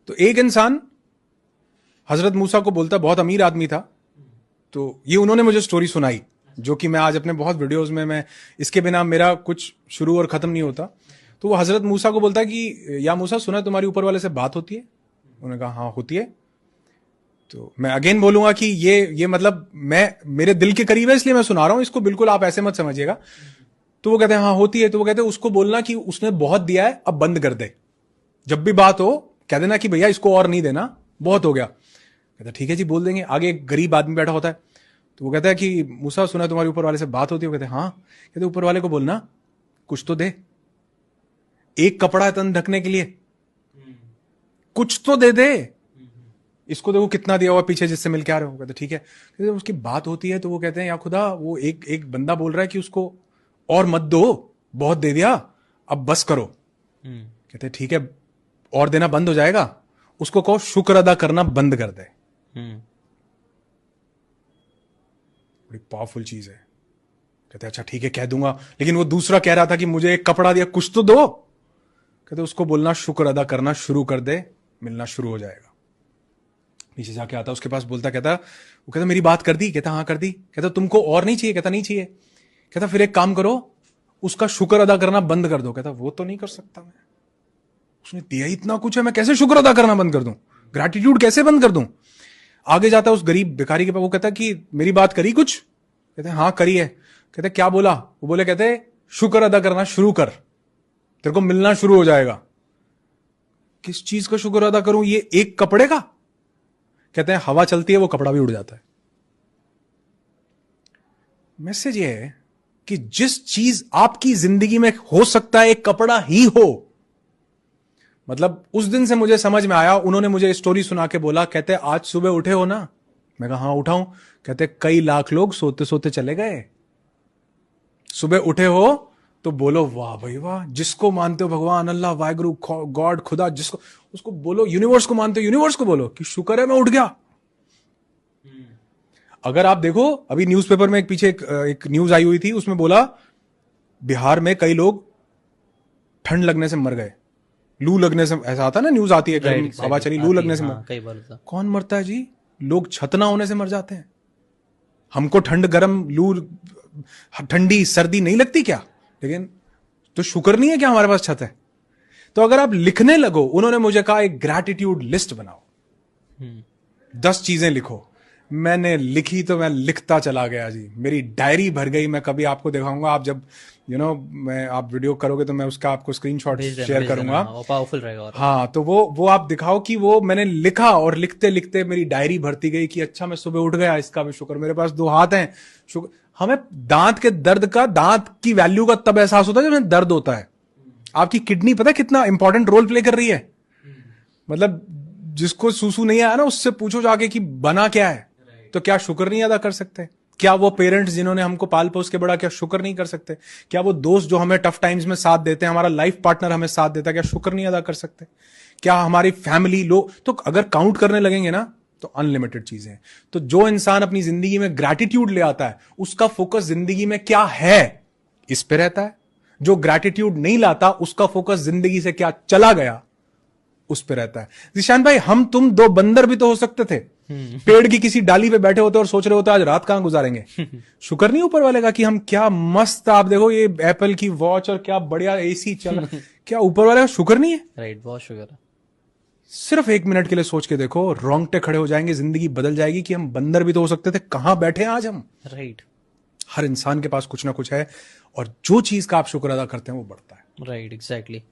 तो एक इंसान हजरत मूसा को बोलता, बहुत अमीर आदमी था, तो ये उन्होंने मुझे स्टोरी सुनाई, जो कि मैं आज अपने बहुत वीडियोस में, मैं इसके बिना मेरा कुछ शुरू और खत्म नहीं होता। तो वो हजरत मूसा को बोलता है कि या मूसा, सुना तुम्हारी ऊपर वाले से बात होती है? उन्होंने कहा हाँ होती है। तो मैं अगेन बोलूंगा कि ये मतलब मैं मेरे दिल के करीब है, इसलिए मैं सुना रहा हूं इसको, बिल्कुल आप ऐसे मत समझिएगा। तो वो कहते हैं हाँ होती है। तो वो कहते हैं उसको बोलना कि उसने बहुत दिया है, अब बंद कर दे। जब भी बात हो कह देना कि भैया इसको और नहीं देना, बहुत हो गया। कहता ठीक है जी, बोल देंगे। आगे एक गरीब आदमी बैठा होता है, तो वो कहता है कि मूसा, सुना तुम्हारे ऊपर वाले से बात होती है? वो कहते हैं हाँ। कहते ऊपर वाले को बोलना कुछ तो दे, एक कपड़ा है तन ढकने के लिए, कुछ तो दे दे। इसको देखो कितना दिया हुआ पीछे जिससे मिल के आ रहे हो। कहते ठीक है। कहते उसकी बात होती है तो वो कहते हैं या खुदा, वो एक बंदा बोल रहा है कि उसको और मत दो, बहुत दे दिया, अब बस करो। कहते ठीक है, और देना बंद हो जाएगा, उसको कहो शुक्र अदा करना बंद कर दे। बड़ी पावरफुल चीज है। कहते अच्छा ठीक है कह दूंगा, लेकिन वो दूसरा कह रहा था कि मुझे एक कपड़ा दिया, कुछ तो दो। कहते उसको बोलना शुक्र अदा करना शुरू कर दे, मिलना शुरू हो जाएगा। नीचे जाके आता उसके पास, बोलता, कहता वो कहता मेरी बात कर दी? कहता हाँ कर दी। कहता तुमको और नहीं चाहिए? कहता नहीं चाहिए। कहता फिर एक काम करो, उसका शुक्र अदा करना बंद कर दो। कहता वो तो नहीं कर सकता मैं, उसने दिया इतना कुछ है, मैं कैसे शुक्र अदा करना बंद कर दूं, ग्रैटिट्यूड कैसे बंद कर दूं। आगे जाता उस गरीब भिखारी के पास, वो कहता कि मेरी बात करी कुछ? कहते हाँ करी है। कहते क्या बोला? वो बोले, कहते शुक्र अदा करना शुरू कर, तेरे को मिलना शुरू हो जाएगा। किस चीज का शुक्र अदा करूं? ये एक कपड़े का? कहते हैं हवा चलती है वो कपड़ा भी उड़ जाता है। मैसेज ये है कि जिस चीज आपकी जिंदगी में हो सकता है एक कपड़ा ही हो, मतलब उस दिन से मुझे समझ में आया, उन्होंने मुझे स्टोरी सुना के बोला, कहते आज सुबह उठे हो ना? मैं कहा हाँ उठाऊं। कहते कई लाख लोग सोते सोते चले गए, सुबह उठे हो तो बोलो वाह भाई वाह, जिसको मानते हो भगवान, अल्लाह, वाहिगुरु, गॉड, खुदा, जिसको, उसको बोलो। यूनिवर्स को मानते हो, यूनिवर्स को बोलो कि शुक्र है मैं उठ गया। अगर आप देखो अभी न्यूज़पेपर में एक पीछे एक न्यूज आई हुई थी, उसमें बोला बिहार में कई लोग ठंड लगने से मर गए, लू लगने से, ऐसा आता ना न्यूज आती है, हवा चली लू लगने से मर, कई बार होता। कौन मरता है जी? लोग छत ना होने से मर जाते हैं। हमको ठंड गर्म लू ठंडी सर्दी नहीं लगती क्या? लेकिन तो शुक्र नहीं है क्या हमारे पास छत है? तो अगर आप लिखने लगो, उन्होंने मुझे कहा एक ग्रैटिट्यूड लिस्ट बनाओ, 10 चीजें लिखो। मैंने लिखी तो मैं लिखता चला गया जी, मेरी डायरी भर गई। मैं कभी आपको दिखाऊंगा, आप जब मैं आप वीडियो करोगे तो मैं उसका आपको स्क्रीनशॉट शेयर करूंगा, वो पावरफुल रहेगा। और हाँ, तो वो आप दिखाओ कि वो मैंने लिखा, और लिखते लिखते मेरी डायरी भरती गई कि अच्छा मैं सुबह उठ गया, इसका भी शुक्र, मेरे पास 2 हाथ हैं, शुक्र। हमें दांत के दर्द का, दांत की वैल्यू का तब एहसास होता है जब दर्द होता है। आपकी किडनी पता है कितना इंपॉर्टेंट रोल प्ले कर रही है? मतलब जिसको सूसू नहीं आया ना, उससे पूछो जाके कि बना क्या है, तो क्या शुक्र नहीं अदा कर सकते? क्या वो पेरेंट्स जिन्होंने हमको पाल पोस के बड़ा, क्या शुक्र नहीं कर सकते? क्या वो दोस्त जो हमें टफ टाइम्स में साथ देते हैं, हमारा लाइफ पार्टनर हमें साथ देता है, क्या शुक्र नहीं अदा कर सकते? क्या हमारी फैमिली लोग, तो अगर काउंट करने लगेंगे ना तो अनलिमिटेड चीजें हैं। तो जो इंसान अपनी जिंदगी में ग्रैटिट्यूड ले आता है, उसका फोकस जिंदगी में क्या है इस पे रहता है। जो ग्रैटिट्यूड नहीं लाता, उसका फोकस जिंदगी से क्या चला गया उस पे रहता है। जिशान भाई, हम तुम 2 बंदर भी तो हो सकते थे, पेड़ की किसी डाली पे बैठे होते और सोच रहे होते आज रात कहां गुजारेंगे। शुक्र नहीं ऊपर वाले का कि हम क्या मस्त, आप देखो ये एप्पल की वॉच और क्या बढ़िया एसी चल रहा, क्या ऊपर वाले का शुक्र नहीं है? राइट, बहुत शुक्र है। सिर्फ 1 मिनट के लिए सोच के देखो, रोंगटे खड़े हो जाएंगे, जिंदगी बदल जाएगी कि हम बंदर भी तो हो सकते थे, कहां बैठे हैं आज हम। राइट, हर इंसान के पास कुछ ना कुछ है, और जो चीज का आप शुक्र अदा करते हैं वो बढ़ता है। Right, exactly.